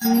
हरे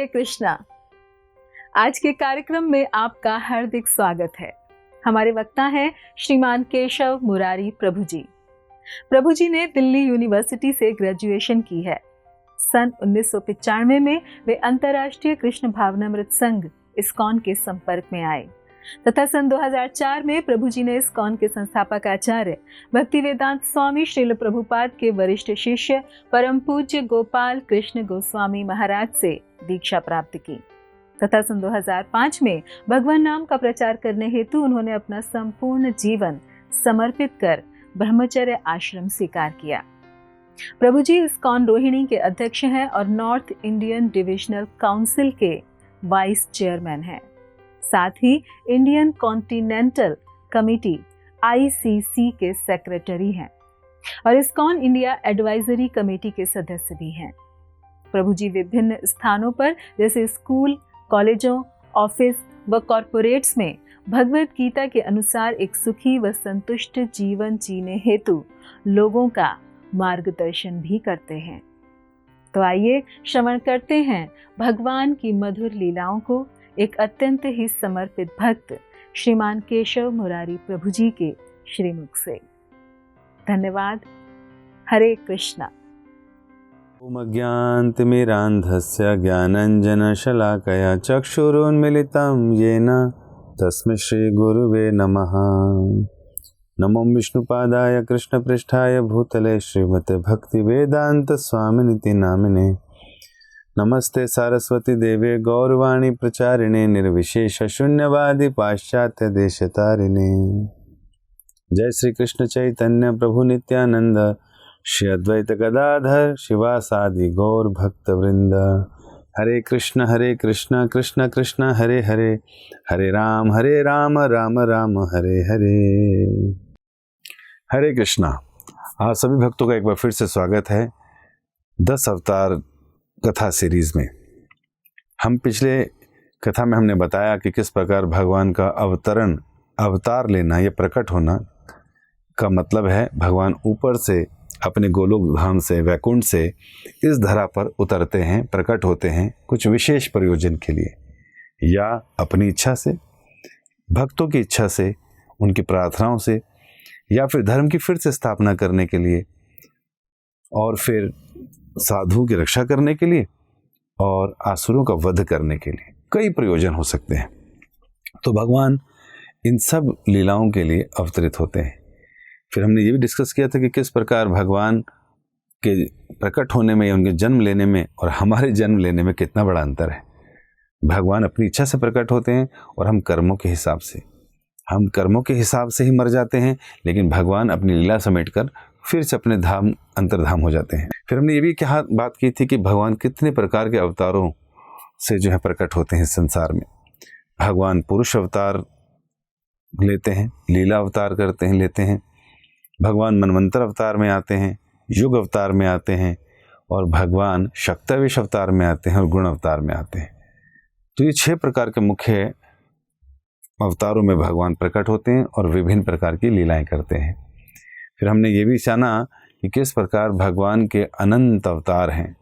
कृष्णा। आज के कार्यक्रम में आपका हार्दिक स्वागत है। हमारे वक्ता हैं श्रीमान केशव मुरारी प्रभु जी। प्रभु जी ने दिल्ली यूनिवर्सिटी से ग्रेजुएशन की है। सन 1995 में वे अंतर्राष्ट्रीय कृष्ण भावनामृत संघ इस्कॉन के संपर्क में आए तथा सन 2004 में प्रभु जी ने इस्कॉन के संस्थापक आचार्य भक्तिवेदांत स्वामी श्रील प्रभुपाद के वरिष्ठ शिष्य परम पूज्य गोपाल कृष्ण गोस्वामी महाराज से दीक्षा प्राप्त की तथा सन 2005 में भगवान नाम का प्रचार करने हेतु उन्होंने अपना संपूर्ण जीवन समर्पित कर ब्रह्मचर्य आश्रम स्वीकार किया। प्रभु जी इस्कॉन रोहिणी के अध्यक्ष हैं और नॉर्थ इंडियन डिविजनल काउंसिल के वाइस चेयरमैन हैं। साथ ही इंडियन कॉन्टिनेंटल कमिटी ICC के सेक्रेटरी हैं और इस्कॉन इंडिया एडवाइजरी कमेटी के सदस्य भी हैं। प्रभु जी विभिन्न स्थानों पर जैसे स्कूल, कॉलेजों, ऑफिस व कॉरपोरेट्स में भगवत गीता के अनुसार एक सुखी व संतुष्ट जीवन जीने हेतु लोगों का मार्गदर्शन भी करते हैं। तो आइए श्रवण करते हैं भगवान की मधुर लीलाओं को एक अत्यंत ही समर्पित भक्त श्रीमान केशव मुरारी प्रभु जी के श्रीमुख से। धन्यवाद। हरे कृष्णा। ओम अज्ञानतिमिरान्धस्य ज्ञानाञ्जनशलाकया चक्षुरुन्मिलितं येन तस्मै श्रीगुरुवे नमः। नमो विष्णुपादाय कृष्णपृष्ठाय भूतले श्रीमते भक्तिवेदान्तस्वामिनिति नामिने। नमस्ते सरस्वती देवे गौरवाणी प्रचारिणे निर्विशेष शून्यवादी पाश्चात्य देशतारिणे। जय श्री कृष्ण चैतन्य प्रभु नित्यानंद श्री अद्वैत गदाधर शिवासादि गौर भक्त वृंद। हरे कृष्ण कृष्ण कृष्ण हरे हरे, हरे राम राम राम हरे हरे। हरे कृष्णा। आप सभी भक्तों का एक बार फिर से स्वागत है 10 अवतार कथा सीरीज में। हम पिछले कथा में हमने बताया कि किस प्रकार भगवान का अवतार लेना, यह प्रकट होना का मतलब है भगवान ऊपर से अपने गोलोक धाम से, वैकुंठ से इस धरा पर उतरते हैं, प्रकट होते हैं कुछ विशेष प्रयोजन के लिए, या अपनी इच्छा से, भक्तों की इच्छा से, उनकी प्रार्थनाओं से, या फिर धर्म की फिर से स्थापना करने के लिए, और फिर साधुओं की रक्षा करने के लिए, और आसुरों का वध करने के लिए। कई प्रयोजन हो सकते हैं। तो भगवान इन सब लीलाओं के लिए अवतरित होते हैं। फिर हमने ये भी डिस्कस किया था कि किस प्रकार भगवान के प्रकट होने में, उनके जन्म लेने में और हमारे जन्म लेने में कितना बड़ा अंतर है। भगवान अपनी इच्छा से प्रकट होते हैं और हम कर्मों के हिसाब से ही मर जाते हैं, लेकिन भगवान अपनी लीला समेटकर फिर से अपने धाम अंतर्धाम हो जाते हैं। फिर हमने ये भी बात की थी कि भगवान कितने प्रकार के अवतारों से जो है प्रकट होते हैं संसार में। भगवान पुरुष अवतार लेते हैं, लीला अवतार लेते हैं, भगवान मनवंतर अवतार में आते हैं, युग अवतार में आते हैं, और भगवान शक्तावेश अवतार में आते हैं और गुण अवतार में आते हैं। तो ये 6 प्रकार के मुख्य अवतारों में भगवान प्रकट होते हैं और विभिन्न प्रकार की लीलाएं करते हैं। फिर हमने ये भी जाना कि किस प्रकार भगवान के अनंत अवतार हैं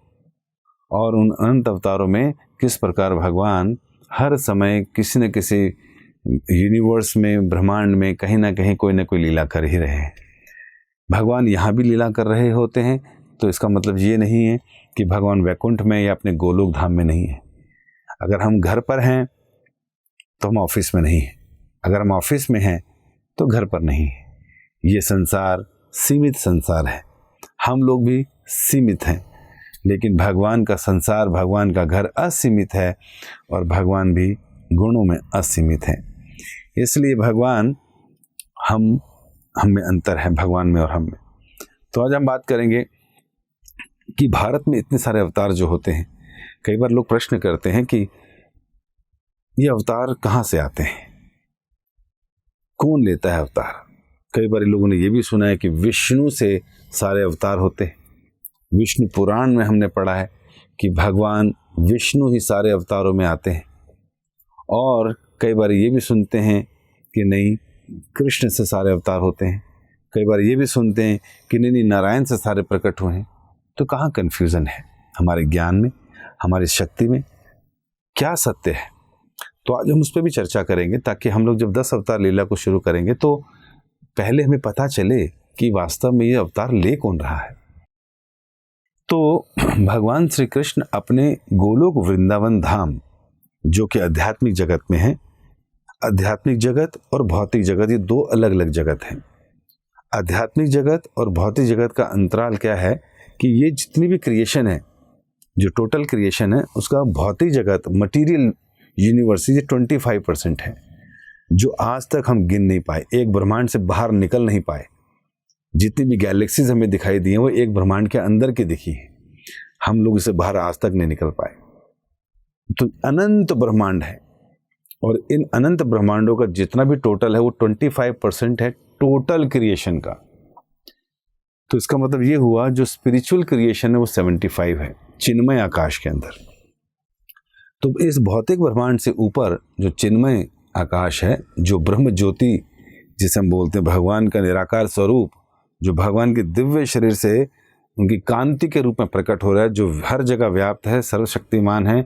और उन अनंत अवतारों में किस प्रकार भगवान हर समय किसी न किसी यूनिवर्स में, ब्रह्मांड में कहीं ना कहीं कोई ना कोई लीला कर ही रहे हैं। भगवान यहाँ भी लीला कर रहे होते हैं, तो इसका मतलब ये नहीं है कि भगवान वैकुंठ में या अपने गोलोक धाम में नहीं है। अगर हम घर पर हैं तो हम ऑफिस में नहीं हैं, अगर हम ऑफिस में हैं तो घर पर नहीं है। ये संसार सीमित संसार है, हम लोग भी सीमित हैं, लेकिन भगवान का संसार, भगवान का घर असीमित है और भगवान भी गुणों में असीमित है। इसलिए भगवान हम में अंतर है, भगवान में और हम में। तो आज हम बात करेंगे कि भारत में इतने सारे अवतार जो होते हैं, कई बार लोग प्रश्न करते हैं कि ये अवतार कहाँ से आते हैं, कौन लेता है अवतार। कई बार लोगों ने ये भी सुना है कि विष्णु से सारे अवतार होते हैं। विष्णु पुराण में हमने पढ़ा है कि भगवान विष्णु ही सारे अवतारों में आते हैं। और कई बार ये भी सुनते हैं कि नहीं, कृष्ण से सारे अवतार होते हैं। कई बार ये भी सुनते हैं कि नहीं, नारायण से सारे प्रकट हुए हैं। तो कहाँ कन्फ्यूज़न है हमारे ज्ञान में, हमारी शक्ति में, क्या सत्य है? तो आज हम उस पर भी चर्चा करेंगे, ताकि हम लोग जब 10 अवतार लीला को शुरू करेंगे तो पहले हमें पता चले कि वास्तव में ये अवतार ले कौन रहा है। तो भगवान श्री कृष्ण अपने गोलोक वृंदावन धाम, जो कि आध्यात्मिक जगत में है, आध्यात्मिक जगत और भौतिक जगत ये दो अलग अलग जगत हैं। आध्यात्मिक जगत और भौतिक जगत का अंतराल क्या है कि ये जितनी भी क्रिएशन है, जो टोटल क्रिएशन है, उसका भौतिक जगत मटेरियल यूनिवर्स ये 25% है, जो आज तक हम गिन नहीं पाए, एक ब्रह्मांड से बाहर निकल नहीं पाए। जितनी भी गैलेक्सीज हमें दिखाई दी हैं वो एक ब्रह्मांड के अंदर की दिखी है, हम लोग इससे बाहर आज तक नहीं निकल पाए। तो अनंत ब्रह्मांड है, और इन अनंत ब्रह्मांडों का जितना भी टोटल है वो 25% है टोटल क्रिएशन का। तो इसका मतलब ये हुआ जो स्पिरिचुअल क्रिएशन है वो 75 है चिन्मय आकाश के अंदर। तो इस भौतिक ब्रह्मांड से ऊपर जो चिन्मय आकाश है, जो ब्रह्म ज्योति जिसे हम बोलते हैं, भगवान का निराकार स्वरूप, जो भगवान के दिव्य शरीर से उनकी कांति के रूप में प्रकट हो रहा है, जो हर जगह व्याप्त है, सर्वशक्तिमान है,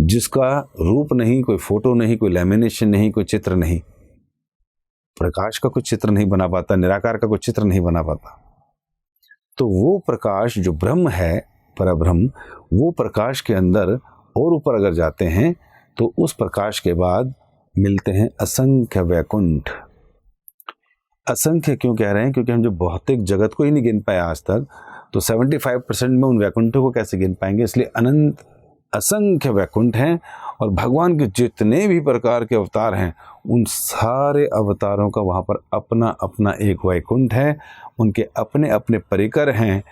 जिसका रूप नहीं, कोई फोटो नहीं, कोई लैमिनेशन नहीं, कोई चित्र नहीं, प्रकाश का कोई चित्र नहीं बना पाता, निराकार का कोई चित्र नहीं बना पाता। तो वो प्रकाश जो ब्रह्म है, परब्रह्म, वो प्रकाश के अंदर और ऊपर अगर जाते हैं तो उस प्रकाश के बाद मिलते हैं असंख्य वैकुंठ। असंख्य क्यों कह रहे हैं? क्योंकि हम जो भौतिक जगत को ही नहीं गिन पाए आज तक, तो 75% में उन वैकुंठों को कैसे गिन पाएंगे? इसलिए अनंत असंख्य वैकुंठ हैं, और भगवान के जितने भी प्रकार के अवतार हैं उन सारे अवतारों का वहाँ पर अपना अपना एक वैकुंठ है, उनके अपने अपने परिकर हैं,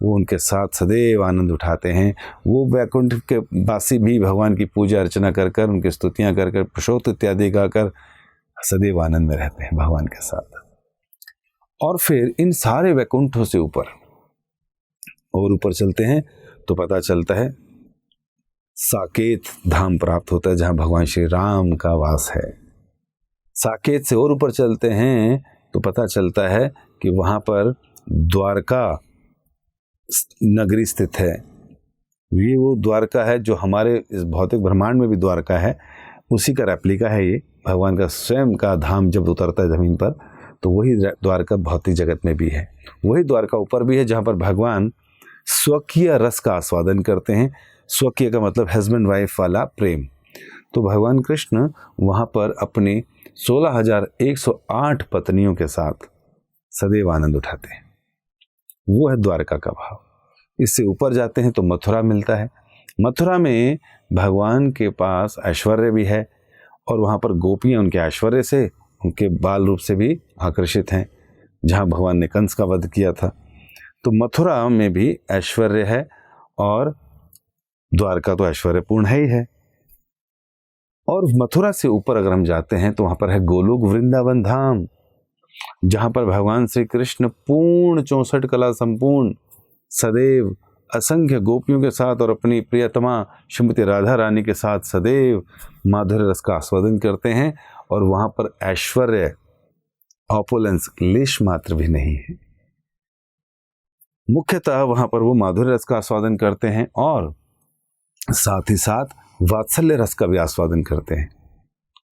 वो उनके साथ सदैव आनंद उठाते हैं। वो वैकुंठ के वासी भी भगवान की पूजा अर्चना कर कर, उनकी स्तुतियाँ कर कर, प्रशोत इत्यादि गाकर सदैव आनंद में रहते हैं भगवान के साथ। और फिर इन सारे वैकुंठों से ऊपर और ऊपर चलते हैं तो पता चलता है साकेत धाम प्राप्त होता है, जहाँ भगवान श्री राम का वास है। साकेत से और ऊपर चलते हैं तो पता चलता है कि वहाँ पर द्वारका नगरी स्थित है। ये वो द्वारका है जो हमारे इस भौतिक ब्रह्मांड में भी द्वारका है, उसी का रेप्लिका है ये। भगवान का स्वयं का धाम जब उतरता है ज़मीन पर तो वही द्वारका भौतिक जगत में भी है। वही द्वारका ऊपर भी है, जहाँ पर भगवान स्वकीय रस का आस्वादन करते हैं। स्वकीय का मतलब हस्बैंड वाइफ वाला प्रेम। तो भगवान कृष्ण वहाँ पर अपने 16,108 पत्नियों के साथ सदैव आनंद उठाते हैं। वो है द्वारका का भाव। इससे ऊपर जाते हैं तो मथुरा मिलता है। मथुरा में भगवान के पास ऐश्वर्य भी है, और वहाँ पर गोपियाँ उनके ऐश्वर्य से, उनके बाल रूप से भी आकर्षित हैं, जहाँ भगवान ने कंस का वध किया था। तो मथुरा में भी ऐश्वर्य है, और द्वारका तो ऐश्वर्यपूर्ण है ही है। और मथुरा से ऊपर अगर हम जाते हैं तो वहाँ पर है गोलोक वृंदावन धाम, जहाँ पर भगवान श्री कृष्ण पूर्ण 64 कला संपूर्ण सदैव असंख्य गोपियों के साथ और अपनी प्रियतमा श्रीमती राधा रानी के साथ सदैव माधुर्य रस का आस्वादन करते हैं। और वहाँ पर ऐश्वर्य, ऑपुलेंस लेश मात्र भी नहीं है। मुख्यतः वहाँ पर वो माधुर्य रस का आस्वादन करते हैं, और साथ ही साथ वात्सल्य रस का भी आस्वादन करते हैं,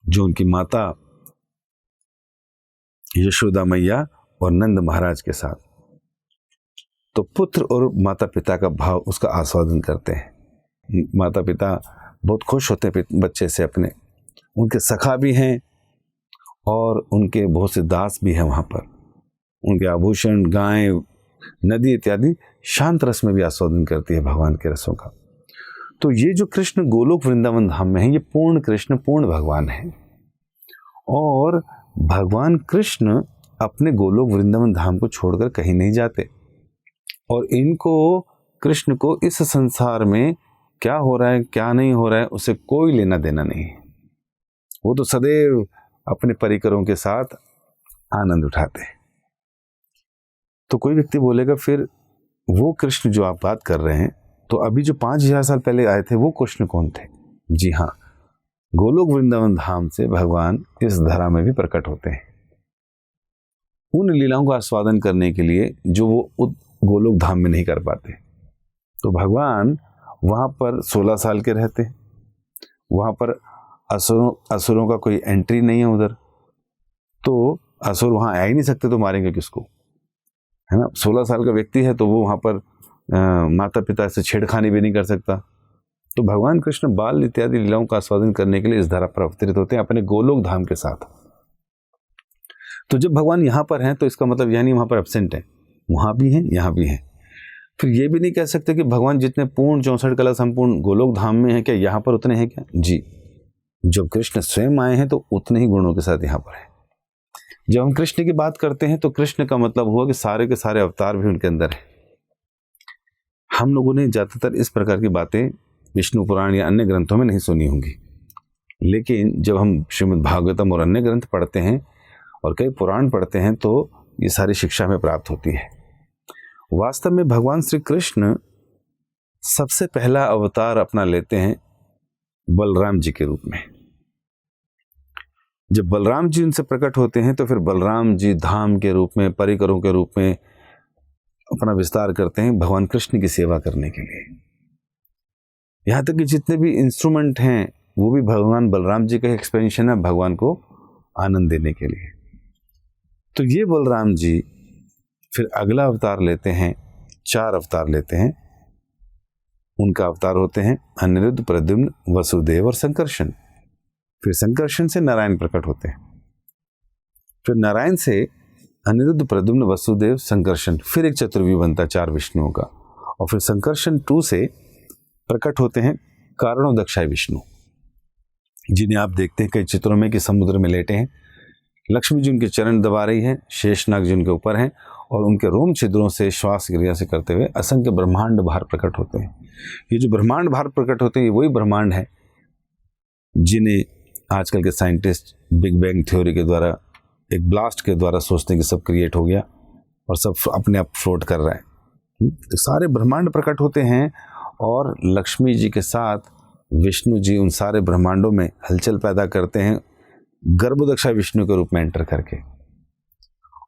जो उनकी माता यशोदा मैया और नंद महाराज के साथ। तो पुत्र और माता पिता का भाव, उसका आस्वादन करते हैं। माता पिता बहुत खुश होते हैं बच्चे से अपने, उनके सखा भी हैं और उनके बहुत से दास भी हैं वहाँ पर। उनके आभूषण, गाय, नदी इत्यादि शांत रस में भी आस्वादन करती है भगवान के रसों का। तो ये जो कृष्ण गोलोक वृंदावन धाम में है, ये पूर्ण कृष्ण, पूर्ण भगवान है। और भगवान कृष्ण अपने गोलोक वृंदावन धाम को छोड़कर कहीं नहीं जाते, और इनको कृष्ण को इस संसार में क्या हो रहा है क्या नहीं हो रहा है उससे कोई लेना देना नहीं है। वो तो सदैव अपने परिकरों के साथ आनंद उठाते हैं। तो कोई व्यक्ति बोलेगा फिर वो कृष्ण जो आप बात कर रहे हैं, तो अभी जो 5000 साल पहले आए थे वो कृष्ण कौन थे? जी हाँ, गोलोक वृंदावन धाम से भगवान इस धरा में भी प्रकट होते हैं, उन लीलाओं का आस्वादन करने के लिए जो वो गोलोक धाम में नहीं कर पाते। तो भगवान वहाँ पर 16 साल के रहते हैं, वहाँ पर असुरों का कोई एंट्री नहीं है उधर, तो असुर वहाँ आ ही नहीं सकते, तो मारेंगे किसको, है ना। 16 साल का व्यक्ति है तो वो वहाँ पर माता पिता से छेड़खानी भी नहीं कर सकता। तो भगवान कृष्ण बाल इत्यादि लीलाओं का आस्वादन करने के लिए इस धरा पर अवतरित होते हैं अपने गोलोक धाम के साथ। तो जब भगवान यहाँ पर हैं तो इसका मतलब यानी वहाँ पर एब्सेंट है, वहाँ भी हैं यहाँ भी हैं। फिर ये भी नहीं कह सकते कि भगवान जितने पूर्ण 64 कला संपूर्ण गोलोक धाम में हैं क्या यहाँ पर उतने हैं क्या? जी, जब कृष्ण स्वयं आए हैं तो उतने ही गुणों के साथ यहाँ पर है। जब हम कृष्ण की बात करते हैं तो कृष्ण का मतलब हुआ कि सारे के सारे अवतार भी उनके अंदर है। हम लोगों ने ज़्यादातर इस प्रकार की बातें विष्णु पुराण या अन्य ग्रंथों में नहीं सुनी होंगी, लेकिन जब हम श्रीमद् भागवतम और अन्य ग्रंथ पढ़ते हैं और कई पुराण पढ़ते हैं तो ये सारी शिक्षा हमें प्राप्त होती है। वास्तव में भगवान श्री कृष्ण सबसे पहला अवतार अपना लेते हैं बलराम जी के रूप में। जब बलराम जी उनसे प्रकट होते हैं तो फिर बलराम जी धाम के रूप में, परिकरों के रूप में अपना विस्तार करते हैं भगवान कृष्ण की सेवा करने के लिए। यहाँ तक कि जितने भी इंस्ट्रूमेंट हैं वो भी भगवान बलराम जी का एक्सपेंशन है भगवान को आनंद देने के लिए। तो ये बलराम जी फिर अगला अवतार लेते हैं, 4 अवतार लेते हैं। उनका अवतार होते हैं अनिरुद्ध, प्रद्युम्न, वसुदेव और संकर्षण। फिर संकर्षण से नारायण प्रकट होते हैं, फिर नारायण से अनिरुद्ध, प्रद्युम्न, वसुदेव, संकर्षण, फिर एक चतुर्व्यूह बनता है 4 विष्णुओं का। और फिर संकर्षण 2 से प्रकट होते हैं कारणोदक्षाय विष्णु, जिन्हें आप देखते हैं कई चित्रों में कि समुद्र में लेटे हैं। लक्ष्मी जी उनके चरण दबा रही है, शेषनाग जी उनके ऊपर हैं और उनके रोम छिद्रों से श्वास क्रिया से करते हुए असंख्य ब्रह्मांड बाहर प्रकट होते हैं। ये जो ब्रह्मांड बाहर प्रकट होते हैं ये वही ब्रह्मांड है जिन्हें आजकल के साइंटिस्ट बिग बैंग थ्योरी के द्वारा, एक ब्लास्ट के द्वारा सोचते हैं कि सब क्रिएट हो गया और सब अपने आप फ्लोट कर रहा है। तो सारे ब्रह्मांड प्रकट होते हैं और लक्ष्मी जी के साथ विष्णु जी उन सारे ब्रह्मांडों में हलचल पैदा करते हैं गर्भोदक्षाय विष्णु के रूप में एंटर करके।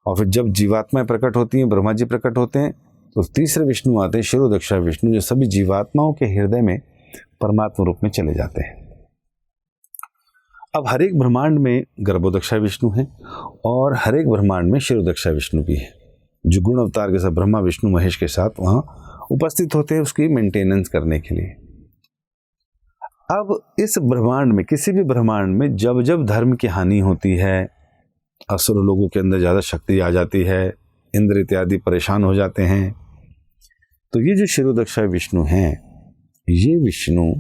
और फिर जब जीवात्माएं प्रकट होती हैं, ब्रह्मा जी प्रकट होते हैं, तो तीसरे विष्णु आते हैं शिरोदक्षाय विष्णु, जो सभी जीवात्माओं के हृदय में परमात्मा रूप में चले जाते हैं। अब हर एक ब्रह्मांड में गर्भोदक्षाय विष्णु है और हर एक ब्रह्मांड में शिरोदक्षाय विष्णु भी है, जो गुण अवतार के साथ ब्रह्मा विष्णु महेश के साथ वहां उपस्थित होते हैं उसकी मेंटेनेंस करने के लिए। अब इस ब्रह्मांड में, किसी भी ब्रह्मांड में जब जब धर्म की हानि होती है, असुर लोगों के अंदर ज़्यादा शक्ति आ जाती है, इंद्र इत्यादि परेशान हो जाते हैं, तो ये जो शिरोदक्षाय विष्णु हैं, ये विष्णु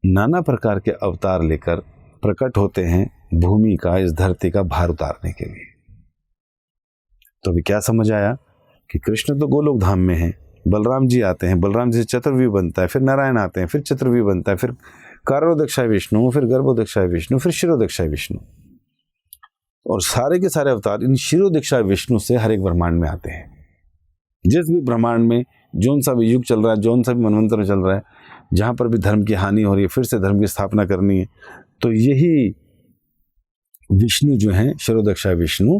नाना प्रकार के अवतार लेकर प्रकट होते हैं भूमि का, इस धरती का भार उतारने के लिए। तो अभी क्या समझ आया कि कृष्ण तो गोलोक धाम में हैं, बलराम जी आते हैं, बलराम जी से चतुर्व्यूह बनता है, फिर नारायण आते हैं, फिर चतुर्व्यूह बनता है, फिर कारणोदक्षाय विष्णु, फिर गर्भोदक्षाय विष्णु, फिर शिरोदक्षाय विष्णु, और सारे के सारे अवतार इन शिरोदक्षाय विष्णु से हर एक ब्रह्मांड में आते हैं। जिस भी ब्रह्मांड में जौन सा भी युग चल रहा है, जौन सा भी मनवंतर चल रहा है, जहां पर भी धर्म की हानि हो रही है, फिर से धर्म की स्थापना करनी है, तो यही विष्णु जो हैं शिरोदक्षाय विष्णु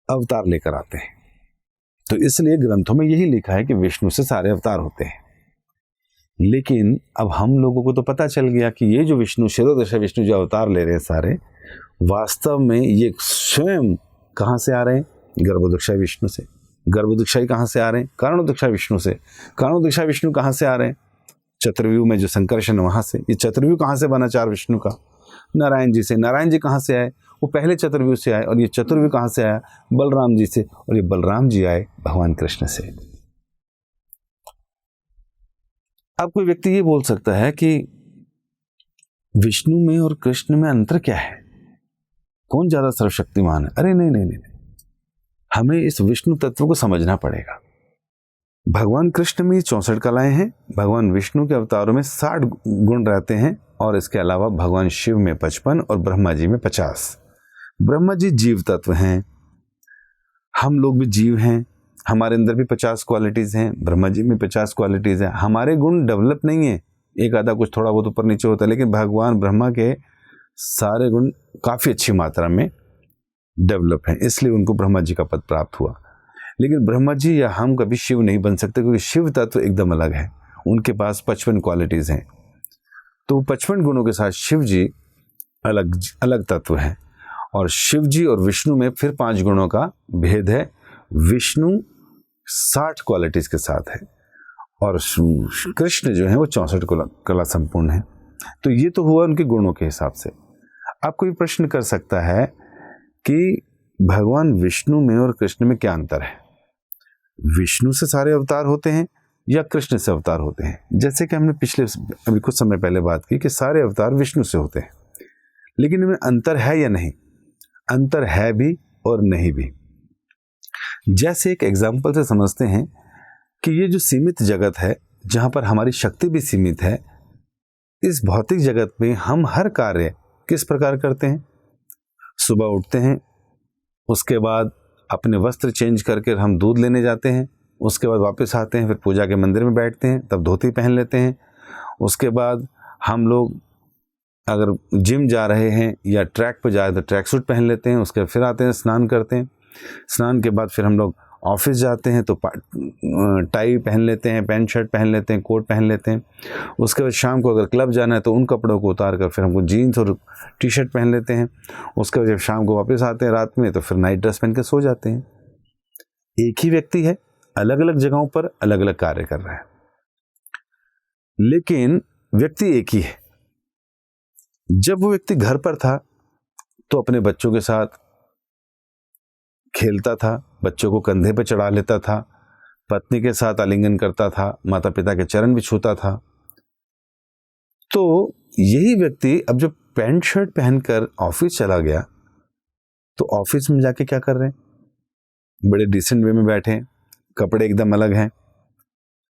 अवतार लेकर आते हैं। तो इसलिए ग्रंथों में यही लिखा है कि विष्णु से सारे अवतार होते हैं। लेकिन अब हम लोगों को तो पता चल गया कि ये जो विष्णु, शिरोदक्षाय विष्णु जो अवतार ले रहे हैं सारे, वास्तव में ये स्वयं कहाँ से आ रहे हैं? गर्भोदक्षाय विष्णु से। गर्भोदक्षाय कहाँ से आ रहे हैं? कारणोदक्षाय विष्णु से। कारणोदक्षाय विष्णु कहाँ से आ रहे हैं? चतुर्व्यूह में जो संकर्षण वहां से। ये चतुर्व्यूह कहाँ से बना 4 विष्णु का? नारायण जी से। नारायण जी कहाँ से आए? वो पहले चतुर्व्यूह से आए। और ये चतुर्व्यूह कहाँ से आया? बलराम जी से। और ये बलराम जी आए भगवान कृष्ण से। अब कोई व्यक्ति ये बोल सकता है कि विष्णु में और कृष्ण में अंतर क्या है? कौन ज्यादा सर्वशक्तिमान है? अरे नहीं नहीं नहीं, हमें इस विष्णु तत्व को समझना पड़ेगा। भगवान कृष्ण में 64 कलाएं हैं, भगवान विष्णु के अवतारों में 60 गुण रहते हैं, और इसके अलावा भगवान शिव में 55 और ब्रह्मा जी में 50। ब्रह्मा जी जीव तत्व हैं, हम लोग भी जीव हैं, हमारे अंदर भी 50 क्वालिटीज हैं, ब्रह्मा जी में 50 क्वालिटीज हैं। हमारे गुण डेवलप नहीं है, एक आधा कुछ थोड़ा बहुत ऊपर नीचे होता है, लेकिन भगवान ब्रह्मा के सारे गुण काफी अच्छी मात्रा में डेवलप हैं, इसलिए उनको ब्रह्मा जी का पद प्राप्त हुआ। लेकिन ब्रह्मा जी या हम कभी शिव नहीं बन सकते, क्योंकि शिव तत्व एकदम अलग है, उनके पास 55 क्वालिटीज हैं। तो 55 गुणों के साथ शिव जी अलग अलग तत्व हैं, और शिव जी और विष्णु में फिर 5 गुणों का भेद है। विष्णु 60 क्वालिटीज के साथ है, और कृष्ण जो है वो 64 कला संपूर्ण है। तो ये तो हुआ उनके गुणों के हिसाब से। आप कोई प्रश्न कर सकता है कि भगवान विष्णु में और कृष्ण में क्या अंतर है? विष्णु से सारे अवतार होते हैं या कृष्ण से अवतार होते हैं? जैसे कि हमने अभी कुछ समय पहले बात की कि सारे अवतार विष्णु से होते हैं, लेकिन इनमें अंतर है या नहीं? अंतर है भी और नहीं भी। जैसे एक एग्जाम्पल से समझते हैं कि ये जो सीमित जगत है, जहां पर हमारी शक्ति भी सीमित है, इस भौतिक जगत में हम हर कार्य किस प्रकार करते हैं? सुबह उठते हैं, उसके बाद अपने वस्त्र चेंज करके हम दूध लेने जाते हैं, उसके बाद वापस आते हैं, फिर पूजा के मंदिर में बैठते हैं, तब धोती पहन लेते हैं। उसके बाद हम लोग अगर जिम जा रहे हैं या ट्रैक पर जा रहे हैं तो ट्रैक सूट पहन लेते हैं, उसके बाद फिर आते हैं, स्नान करते हैं, स्नान के बाद फिर हम लोग ऑफिस जाते हैं तो टाई पहन लेते हैं, पैंट शर्ट पहन लेते हैं, कोट पहन लेते हैं। उसके बाद शाम को अगर क्लब जाना है तो उन कपड़ों को उतार कर फिर हमको जीन्स और टी शर्ट पहन लेते हैं। उसके बाद जब शाम को वापस आते हैं रात में तो फिर नाइट ड्रेस पहन के सो जाते हैं। एक ही व्यक्ति है, अलग अलग जगहों पर अलग अलग कार्य कर रहा है, लेकिन व्यक्ति एक ही है। जब वो व्यक्ति घर पर था तो अपने बच्चों के साथ खेलता था, बच्चों को कंधे पर चढ़ा लेता था, पत्नी के साथ आलिंगन करता था, माता पिता के चरण भी छूता था। तो यही व्यक्ति अब जब पैंट शर्ट पहनकर ऑफिस चला गया तो ऑफिस में जाके क्या कर रहे हैं? बड़े डिसेंट वे में बैठे हैं, कपड़े एकदम अलग हैं,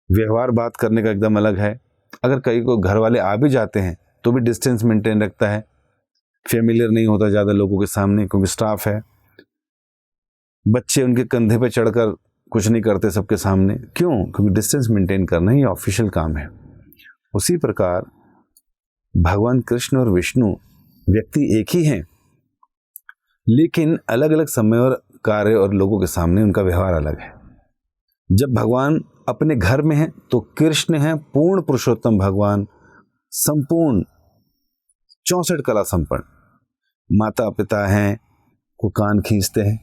व्यवहार बात करने का एकदम अलग है। अगर कहीं को घर वाले आ भी जाते हैं तो भी डिस्टेंस मेंटेन रखता है, फेमिलियर नहीं होता ज़्यादा लोगों के सामने, क्योंकि स्टाफ है। बच्चे उनके कंधे पे चढ़कर कुछ नहीं करते सबके सामने, क्यों? क्योंकि डिस्टेंस मेंटेन करना ही ऑफिशियल काम है। उसी प्रकार भगवान कृष्ण और विष्णु व्यक्ति एक ही हैं, लेकिन अलग अलग समय और कार्य और लोगों के सामने उनका व्यवहार अलग है। जब भगवान अपने घर में हैं तो कृष्ण हैं पूर्ण पुरुषोत्तम भगवान, संपूर्ण 64 कला संपन्न, माता पिता हैं को कान खींचते हैं,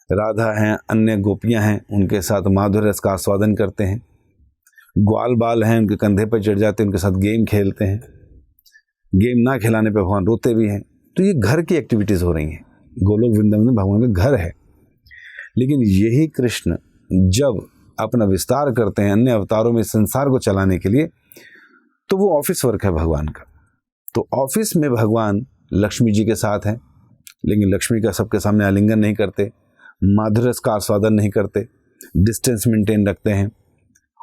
राधा हैं, अन्य गोपियां हैं, उनके साथ माधुर्य रस का आस्वादन करते हैं, ग्वाल बाल हैं, उनके कंधे पर चढ़ जाते हैं, उनके साथ गेम खेलते हैं, गेम ना खिलाने पे भगवान रोते भी हैं। तो ये घर की एक्टिविटीज हो रही हैं, गोलोक वृंदावन में भगवान का घर है। लेकिन यही कृष्ण जब अपना विस्तार करते हैं अन्य अवतारों में संसार को चलाने के लिए, तो वो ऑफिस वर्क है भगवान का। तो ऑफिस में भगवान लक्ष्मी जी के साथ हैं, लेकिन लक्ष्मी का सबके सामने आलिंगन नहीं करते, माधुर्य का आस्वादन नहीं करते, डिस्टेंस मेंटेन रखते हैं,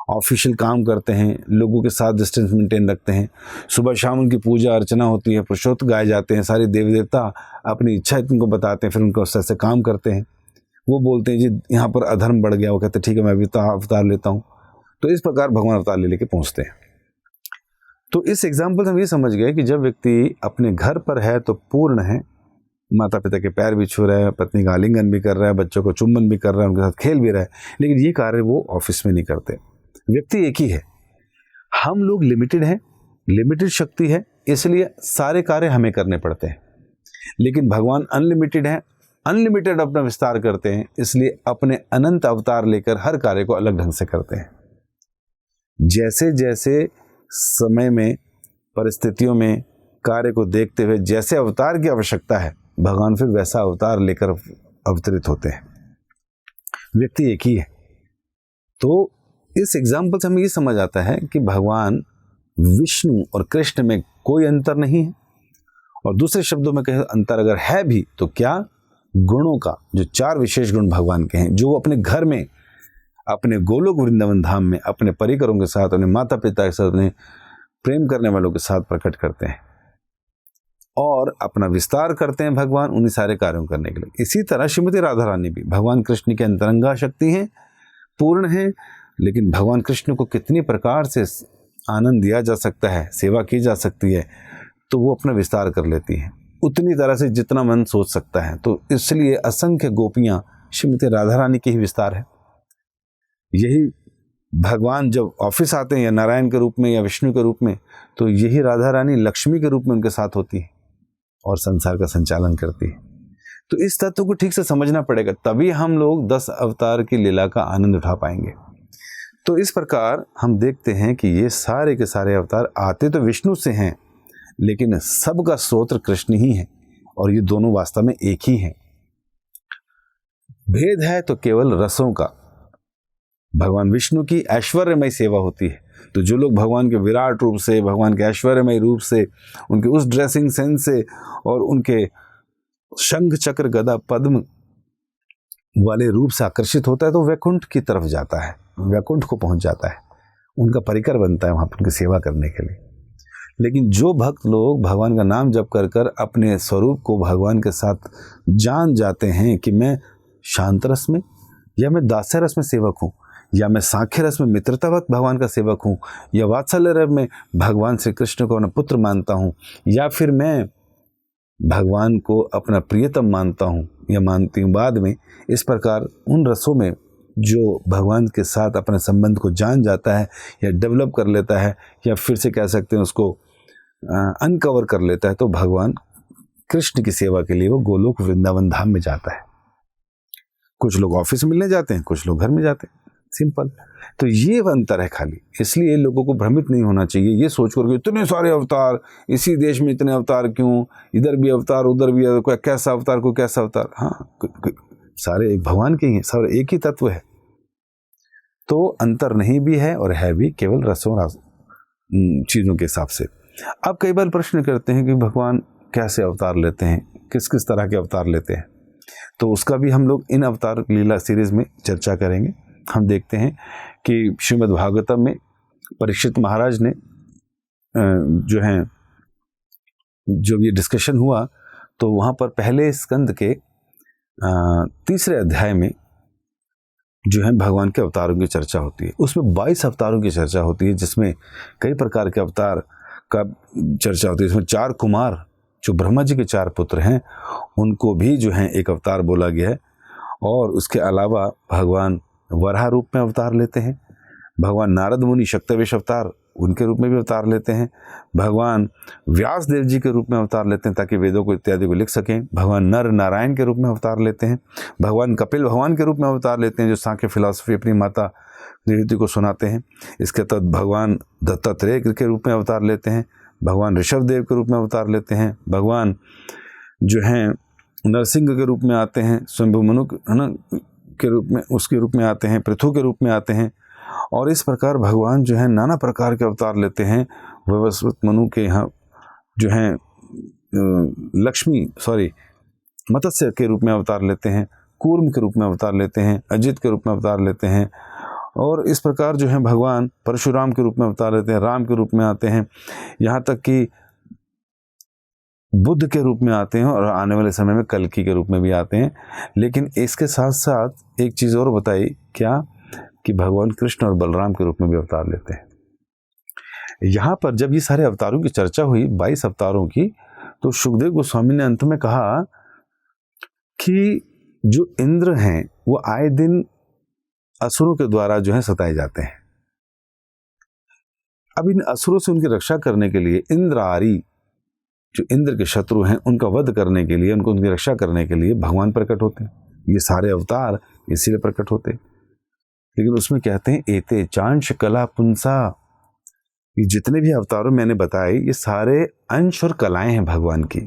ऑफिशियल काम करते हैं, लोगों के साथ डिस्टेंस मेंटेन रखते हैं। सुबह शाम उनकी पूजा अर्चना होती है, पुरुषोत्त गाए जाते हैं, सारे देवी देवता अपनी इच्छा उनको बताते हैं, फिर उनको उससे काम करते हैं। वो बोलते हैं जी यहाँ पर अधर्म बढ़ गया, वो कहते ठीक है मैं भी अवतार लेता हूँ। तो इस प्रकार भगवान अवतार ले लेके पहुँचते हैं। तो इस एग्जाम्पल से हम ये समझ गए कि जब व्यक्ति अपने घर पर है तो पूर्ण है, माता पिता के पैर भी छू रहा है, पत्नी का आलिंगन भी कर रहा है, बच्चों को चुम्बन भी कर रहा है, उनके साथ खेल भी रहा है, लेकिन ये कार्य वो ऑफिस में नहीं करते। व्यक्ति एक ही है, हम लोग लिमिटेड हैं, लिमिटेड शक्ति है, इसलिए सारे कार्य हमें करने पड़ते हैं। लेकिन भगवान अनलिमिटेड है, अनलिमिटेड अपना विस्तार करते हैं, इसलिए अपने अनंत अवतार लेकर हर कार्य को अलग ढंग से करते हैं। जैसे जैसे समय में, परिस्थितियों में, कार्य को देखते हुए जैसे अवतार की आवश्यकता है, भगवान फिर वैसा अवतार लेकर अवतरित होते हैं। व्यक्ति एक ही है। तो इस एग्जाम्पल से हमें ये समझ आता है कि भगवान विष्णु और कृष्ण में कोई अंतर नहीं है, और दूसरे शब्दों में कहें अंतर अगर है भी तो क्या, गुणों का, जो 4 विशेष गुण भगवान के हैं, जो वो अपने घर में, अपने गोलोक वृंदावन धाम में, अपने परिकरों के साथ, अपने माता पिता के साथ, अपने प्रेम करने वालों के साथ प्रकट करते हैं और अपना विस्तार करते हैं भगवान उन्हीं सारे कार्यों करने के लिए। इसी तरह श्रीमती राधा रानी भी भगवान कृष्ण की अंतरंगा शक्ति हैं, पूर्ण हैं, लेकिन भगवान कृष्ण को कितनी प्रकार से आनंद दिया जा सकता है, सेवा की जा सकती है, तो वो अपना विस्तार कर लेती हैं उतनी तरह से जितना मन सोच सकता है। तो इसलिए असंख्य गोपियाँ श्रीमती राधा रानी की ही विस्तार है। यही भगवान जब ऑफिस आते हैं या नारायण के रूप में या विष्णु के रूप में, तो यही राधा रानी लक्ष्मी के रूप में उनके साथ होती है और संसार का संचालन करती है। तो इस तत्व को ठीक से समझना पड़ेगा, तभी हम लोग 10 अवतार की लीला का आनंद उठा पाएंगे। तो इस प्रकार हम देखते हैं कि ये सारे के सारे अवतार आते तो विष्णु से हैं, लेकिन सबका स्रोत कृष्ण ही है और ये दोनों वास्तव में एक ही हैं। भेद है तो केवल रसों का। भगवान विष्णु की ऐश्वर्यमय सेवा होती है, तो जो लोग भगवान के विराट रूप से, भगवान के ऐश्वर्यमय रूप से, उनके उस ड्रेसिंग सेंस से और उनके शंख चक्र गदा पद्म वाले रूप से आकर्षित होता है, तो वैकुंठ की तरफ जाता है, वैकुंठ को पहुंच जाता है, उनका परिकर बनता है वहां पर उनकी सेवा करने के लिए। लेकिन जो भक्त लोग भगवान का नाम जप कर कर अपने स्वरूप को भगवान के साथ जान जाते हैं कि मैं शांत रस में या मैं दास्य रस में सेवक हूँ, या मैं सांख्य रस में मित्रतावत भगवान का सेवक हूँ, या वात्सल्य रस में भगवान श्री कृष्ण को अपना पुत्र मानता हूँ, या फिर मैं भगवान को अपना प्रियतम मानता हूँ या मानती हूँ बाद में, इस प्रकार उन रसों में जो भगवान के साथ अपने संबंध को जान जाता है या डेवलप कर लेता है, या फिर से कह सकते हैं उसको अनकवर कर लेता है, तो भगवान कृष्ण की सेवा के लिए वो गोलोक वृंदावन धाम में जाता है। कुछ लोग ऑफिस मिलने जाते हैं, कुछ लोग घर में जाते हैं, सिंपल। तो ये अंतर है खाली। इसलिए लोगों को भ्रमित नहीं होना चाहिए ये सोचकर कि इतने सारे अवतार, इसी देश में इतने अवतार क्यों, इधर भी अवतार उधर भी, कोई कैसा अवतार कोई कैसा अवतार। हाँ, सारे एक भगवान के ही हैं, सारे एक ही तत्व है। तो अंतर नहीं भी है और है भी, केवल रसों चीज़ों के हिसाब से। अब कई बार प्रश्न करते हैं कि भगवान कैसे अवतार लेते हैं, किस किस तरह के अवतार लेते हैं, तो उसका भी हम लोग इन अवतार लीला सीरीज में चर्चा करेंगे। हम देखते हैं कि श्रीमद् भागवतम में परीक्षित महाराज ने जो ये डिस्कशन हुआ, तो वहाँ पर पहले स्कंद के 3रे अध्याय में जो है भगवान के अवतारों की चर्चा होती है। उसमें 22 अवतारों की चर्चा होती है, जिसमें कई प्रकार के अवतार का चर्चा होती है। इसमें 4 कुमार जो ब्रह्मा जी के 4 पुत्र हैं, उनको भी जो है एक अवतार बोला गया है। और उसके अलावा भगवान वराह रूप में अवतार लेते हैं, भगवान नारद मुनि शक्तवेश अवतार उनके रूप में भी अवतार लेते हैं, भगवान व्यास देव जी के रूप में अवतार लेते हैं ताकि वेदों को इत्यादि को लिख सकें, भगवान नर नारायण के रूप में अवतार लेते हैं, भगवान कपिल भगवान के रूप में अवतार लेते हैं जो सांख्य फिलॉसफी अपनी माता देवती को सुनाते हैं। इसके तहत भगवान दत्तात्रेय के रूप में अवतार लेते हैं, भगवान ऋषभ देव के रूप में अवतार लेते हैं, भगवान जो हैं नरसिंह के रूप में आते हैं, स्वयंभू मनु के रूप में उसके रूप में आते हैं, पृथु के रूप में आते हैं। और इस प्रकार भगवान जो है नाना प्रकार के अवतार लेते हैं। वैवस्वत मनु के यहाँ जो हैं मत्स्य के रूप में अवतार लेते हैं, कूर्म के रूप में अवतार लेते हैं, अजित के रूप में अवतार लेते हैं। और इस प्रकार जो है भगवान परशुराम के रूप में अवतार लेते हैं, राम के रूप में आते हैं, यहाँ तक कि बुद्ध के रूप में आते हैं और आने वाले समय में कल्कि के रूप में भी आते हैं। लेकिन इसके साथ साथ एक चीज़ और बताई, क्या कि भगवान कृष्ण और बलराम के रूप में भी अवतार लेते हैं। यहाँ पर जब ये सारे अवतारों की चर्चा हुई, 22 अवतारों की, तो सुखदेव गोस्वामी ने अंत में कहा कि जो इंद्र हैं वो आए दिन असुरों के द्वारा जो है सताए जाते हैं। अब इन असुरों से उनकी रक्षा करने के लिए इंद्रारी, जो इंद्र के शत्रु हैं, उनका वध करने के लिए, उनकी रक्षा करने के लिए भगवान प्रकट होते हैं। ये सारे अवतार इसीलिए प्रकट होते हैं। लेकिन उसमें कहते हैं एते चांश कला पुंसा, ये जितने भी अवतारों मैंने बताए ये सारे अंश और कलाएं हैं भगवान की,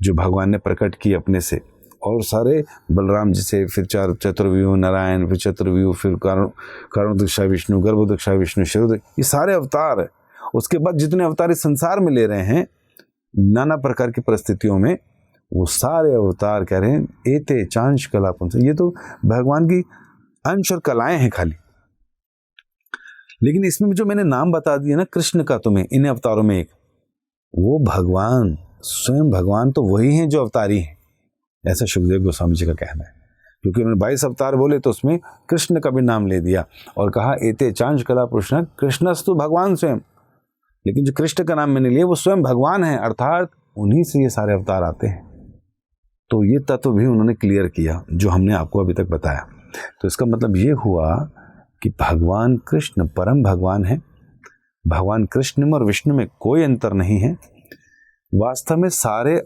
जो भगवान ने प्रकट की अपने से। और सारे बलराम जी से, फिर चतुर्व्यूह नारायण, फिर चतुर्व्यूह, फिर कारण दीक्षा विष्णु, गर्भ दीक्षा विष्णु, शिरोद, ये सारे अवतार है। उसके बाद जितने अवतार इस संसार में ले रहे हैं नाना प्रकार की परिस्थितियों में वो सारे अवतार कह रहे हैं एते चांश कला पुंस, ये तो भगवान की अंश और कलाएं हैं खाली। लेकिन इसमें जो मैंने नाम बता दिया ना कृष्ण का तुम्हें इन अवतारों में एक, वो भगवान स्वयं भगवान तो वही हैं जो अवतारी हैं, ऐसा सुखदेव गोस्वामी जी का कहना है। क्योंकि उन्होंने 22 अवतार बोले तो उसमें कृष्ण का भी नाम ले दिया और कहा एते चांश कला पुरुषन कृष्णस्तु भगवान स्वयं। लेकिन जो कृष्ण का नाम मैंने लिया वो स्वयं भगवान है, अर्थात उन्हीं से ये सारे अवतार आते हैं। तो ये तत्व भी उन्होंने क्लियर किया जो हमने आपको अभी तक बताया। तो इसका मतलब ये हुआ कि भगवान कृष्ण परम भगवान है। भगवान कृष्ण में और विष्णु में कोई अंतर नहीं है। वास्तव में सारे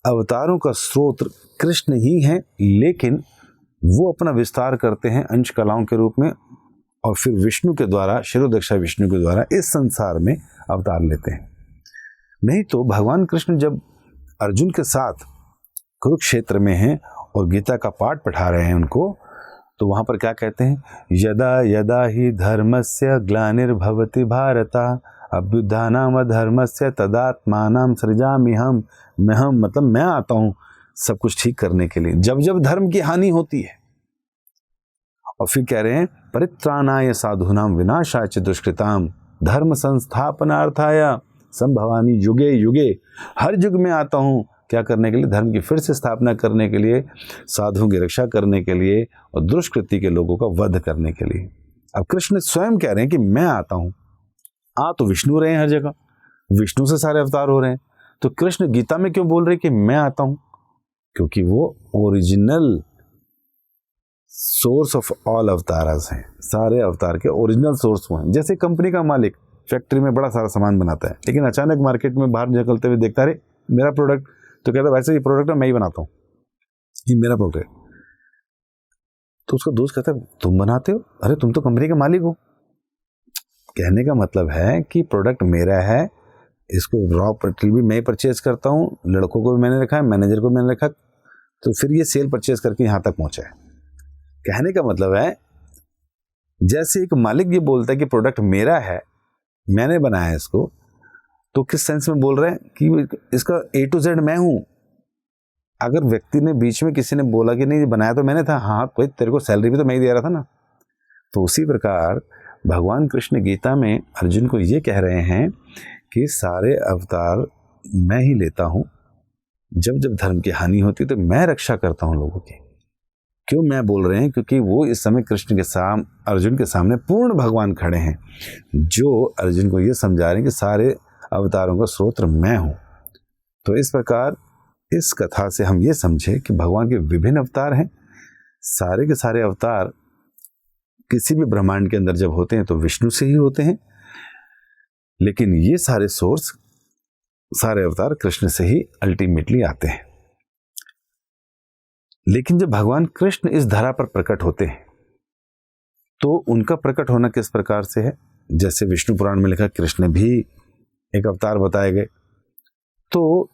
अवतारों का स्रोत कृष्ण ही है, लेकिन वो अपना विस्तार करते हैं अंश कलाओं के रूप में और फिर विष्णु के द्वारा, शिरोदक्षा विष्णु के द्वारा इस संसार में अवतार लेते हैं। नहीं तो भगवान कृष्ण जब अर्जुन के साथ कुरुक्षेत्र में हैं और गीता का पाठ पढ़ा रहे हैं उनको, तो वहां पर क्या कहते हैं, यदा यदा ही धर्मस्य ग्लानिर्भवति भारता अभ्युत्थानम् अधर्मस्य तदात्मानं सृजाम्यहम्। मैं मतलब मैं आता हूं सब कुछ ठीक करने के लिए जब जब धर्म की हानि होती है। और फिर कह रहे हैं परित्राणाय साधूनां विनाशाय च दुष्कृतां धर्म संस्थापनार्थाय संभवामि युगे युगे। हर युग में आता हूं क्या करने के लिए, धर्म की फिर से स्थापना करने के लिए, साधुओं की रक्षा करने के लिए और दुष्कृति के लोगों का वध करने के लिए। अब कृष्ण स्वयं कह रहे हैं कि मैं आता हूं। तो विष्णु रहे हैं हर जगह, विष्णु से सारे अवतार हो रहे हैं। तो कृष्ण गीता में क्यों बोल रहे हैं कि मैं आता हूं? क्योंकि वो ओरिजिनल सोर्स ऑफ ऑल अवतारस हैं। सारे अवतार के ओरिजिनल सोर्स वो हैं। जैसे कंपनी का मालिक फैक्ट्री में बड़ा सारा सामान बनाता है, लेकिन अचानक मार्केट में बाहर निकलते हुए देखता है मेरा प्रोडक्ट, तो कहता है वैसे ये प्रोडक्ट मैं ही बनाता हूँ, ये मेरा प्रोडक्ट है। तो उसका दोस्त कहता है तुम बनाते हो? अरे तुम तो कंपनी के मालिक हो। कहने का मतलब है कि प्रोडक्ट मेरा है, इसको रॉ मटेरियल भी मैं ही परचेज करता हूँ, लड़कों को भी मैंने रखा है, मैनेजर को मैंने रखा, तो फिर ये सेल परचेज करके यहाँ तक पहुँचा है। कहने का मतलब है जैसे एक मालिक ये बोलता है कि प्रोडक्ट मेरा है, मैंने बनाया है इसको, तो किस सेंस में बोल रहे हैं कि इसका A to Z मैं हूँ। अगर व्यक्ति ने बीच में किसी ने बोला कि नहीं बनाया तो मैंने था, हाँ कोई तेरे को सैलरी भी तो मैं ही दे रहा था ना। तो उसी प्रकार भगवान कृष्ण गीता में अर्जुन को ये कह रहे हैं कि सारे अवतार मैं ही लेता हूँ, जब जब धर्म की हानि होती है तो मैं रक्षा करता हूँ लोगों की। क्यों मैं बोल रहे हैं? क्योंकि वो इस समय कृष्ण के सामने, अर्जुन के सामने पूर्ण भगवान खड़े हैं जो अर्जुन को ये समझा रहे हैं कि सारे अवतारों का स्रोत मैं हूँ। तो इस प्रकार इस कथा से हम ये समझे कि भगवान के विभिन्न अवतार हैं। सारे के सारे अवतार किसी भी ब्रह्मांड के अंदर जब होते हैं तो विष्णु से ही होते हैं, लेकिन ये सारे सोर्स, सारे अवतार कृष्ण से ही अल्टीमेटली आते हैं। लेकिन जब भगवान कृष्ण इस धरा पर प्रकट होते हैं तो उनका प्रकट होना किस प्रकार से है? जैसे विष्णु पुराण में लिखा कृष्ण भी एक अवतार बताए गए। तो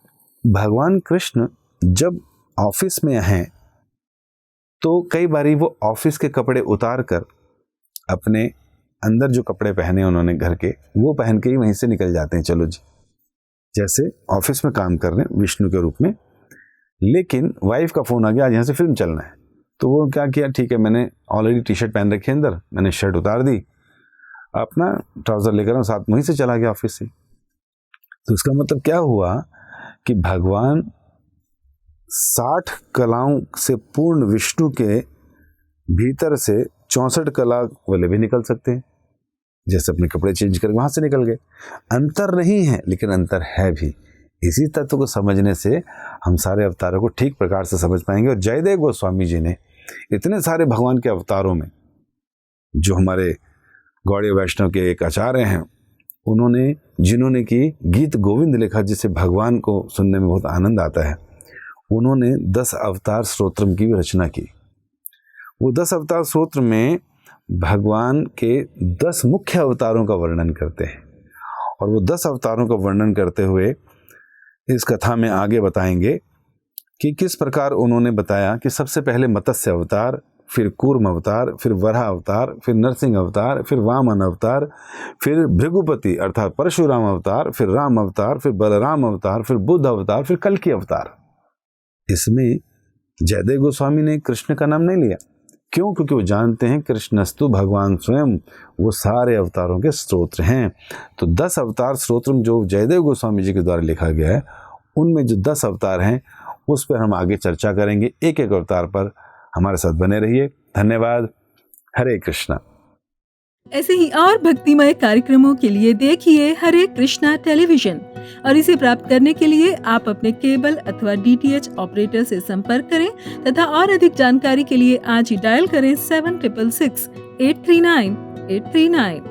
भगवान कृष्ण जब ऑफिस में हैं तो कई बारी वो ऑफिस के कपड़े उतार कर अपने अंदर जो कपड़े पहने उन्होंने घर के, वो पहन के ही वहीं से निकल जाते हैं, चलो जी। जैसे ऑफिस में काम कर रहे हैं विष्णु के रूप में, लेकिन वाइफ का फोन आ गया आज यहाँ से फिल्म चलना है, तो वो क्या किया, ठीक है मैंने ऑलरेडी टी शर्ट पहन रखी है अंदर, मैंने शर्ट उतार दी, अपना ट्राउजर लेकर साथ वहीं से चला गया ऑफिस से। तो इसका मतलब क्या हुआ कि भगवान 60 कलाओं से पूर्ण विष्णु के भीतर से 64 कला वाले भी निकल सकते हैं। जैसे अपने कपड़े चेंज करके वहां से निकल गए। अंतर नहीं है, लेकिन अंतर है भी। इसी तत्व को समझने से हम सारे अवतारों को ठीक प्रकार से समझ पाएंगे। और जयदेव गोस्वामी जी ने इतने सारे भगवान के अवतारों में, जो हमारे गौड़ीय वैष्णव के एक आचार्य हैं, उन्होंने जिन्होंने की गीत गोविंद लिखा, जिसे भगवान को सुनने में बहुत आनंद आता है, उन्होंने 10 अवतार स्तोत्रम की भी रचना की। वो 10 अवतार स्तोत्र में भगवान के 10 मुख्य अवतारों का वर्णन करते हैं। और वो 10 अवतारों का वर्णन करते हुए इस कथा में आगे बताएंगे कि किस प्रकार उन्होंने बताया कि सबसे पहले मत्स्य अवतार, फिर कूर्म अवतार, फिर वराह अवतार, फिर नरसिंह अवतार, फिर वामन अवतार, फिर भृगुपति अर्थात परशुराम अवतार, फिर राम अवतार, फिर बलराम अवतार, फिर बुद्ध अवतार, फिर कल्कि अवतार। इसमें जयदेव गोस्वामी ने कृष्ण का नाम नहीं लिया। क्यों? क्योंकि वो जानते हैं कृष्णस्तु भगवान स्वयं वो सारे अवतारों के स्तोत्र हैं। तो 10 अवतार स्तोत्र जो जयदेव गोस्वामी जी के द्वारा लिखा गया है, उनमें जो 10 अवतार हैं उस पर हम आगे चर्चा करेंगे। एक एक अवतार पर हमारे साथ बने रहिए। धन्यवाद। हरे कृष्णा। ऐसे ही और भक्तिमय कार्यक्रमों के लिए देखिए हरे कृष्णा टेलीविजन, और इसे प्राप्त करने के लिए आप अपने केबल अथवा DTH ऑपरेटर से संपर्क करें तथा और अधिक जानकारी के लिए आज ही डायल करें 7666 839 839।